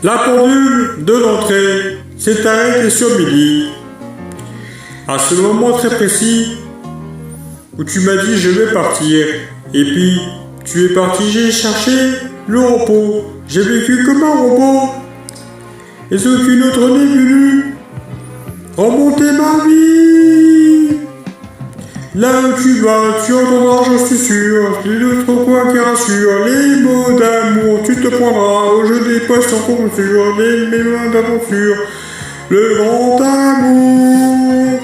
La pendule de l'entrée s'est arrêtée sur midi. À ce moment très précis où tu m'as dit je vais partir, et puis tu es parti, j'ai cherché le repos, j'ai vécu comme un robot, et ce qu'une autre n'est venue remonter ma vie. Là où tu vas, tu entendras, j'en suis sûr, les autres coins qui rassurent, les mots d'amour, tu te prendras au jeu des poissons conjures, les mémoires d'aventure, le grand amour.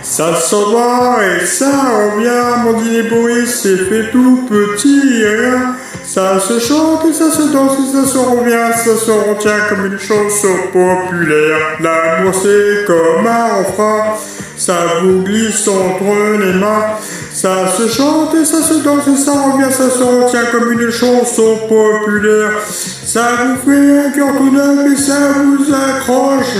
Ça s'en va et ça revient, mon dîner bourré s'est fait tout petit et rien. Ça se chante et ça se danse et ça se revient, ça se retient comme une chanson populaire. L'amour c'est comme un refrain, ça vous glisse entre les mains. Ça se chante et ça se danse et ça revient, ça se retient comme une chanson populaire. Ça vous fait un cœur tout neuf et ça vous accroche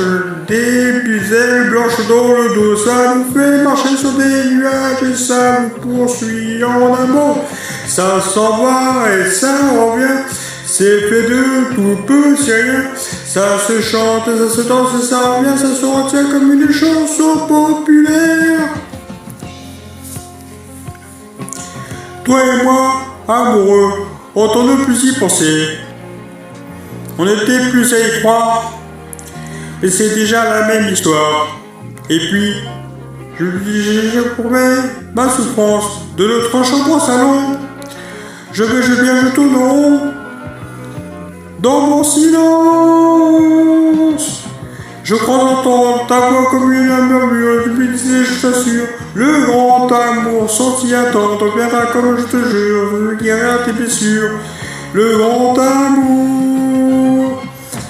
des ailes blanches dans le dos. Ça vous fait marcher sur des nuages et ça vous poursuit en amour. Ça s'en va et ça revient, c'est fait de tout petit rien. Ça se chante et ça se danse et ça revient, ça se retient comme une chanson populaire. Toi et moi, amoureux, on ne plus y penser. On était plus à y croire, et c'est déjà la même histoire. Et puis, je promets ma souffrance de notre chambre au salon. Je bien, je tourne en rond dans mon silence. Je crois entendre ta voix comme une murmure, je disais, je t'assure, le grand amour sans t'y attendre viendra comme je te jure, je guéris à tes blessures. Le grand amour,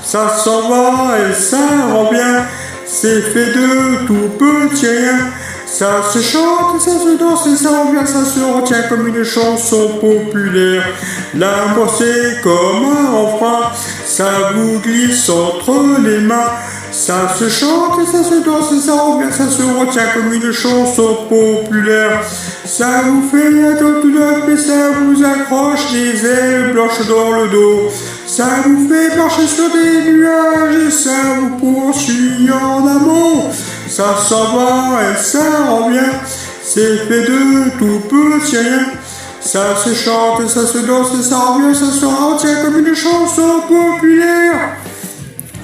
ça s'en va et ça revient, c'est fait de tout petit rien. Ça se chante et ça se danse et ça revient, ça se retient comme une chanson populaire. L'amour c'est comme un refrain, ça vous glisse entre les mains. Ça se chante et ça se danse et ça revient, ça se retient comme une chanson populaire. Ça vous fait un cœur tout neuf et ça vous accroche des ailes blanches dans le dos. Ça vous fait marcher sur des nuages et ça vous poursuit en amour. Ça s'en va et ça revient, c'est fait de tout petit rien. Ça se chante et ça se danse et ça revient, ça se retient comme une chanson populaire.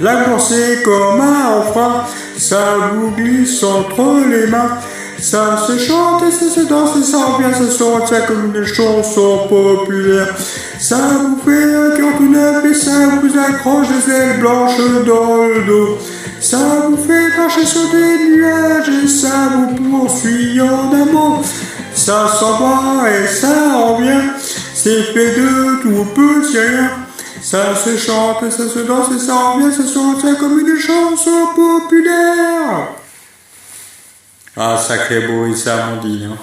L'amour c'est comme un refrain, ça vous glisse entre les mains. Ça se chante et ça se danse et ça revient, ça se retient comme une chanson populaire. Ça vous fait un cœur tout neuf et ça vous accroche des ailes blanches dans le dos. Ça vous fait marcher sur des nuages et ça vous poursuit en amour. Ça s'en va et ça revient, c'est fait de tout petit rien. Ça se chante et ça se danse et ça revient, ça se retient comme une chanson populaire. Ah, sacré beau et ça, mon dit, hein.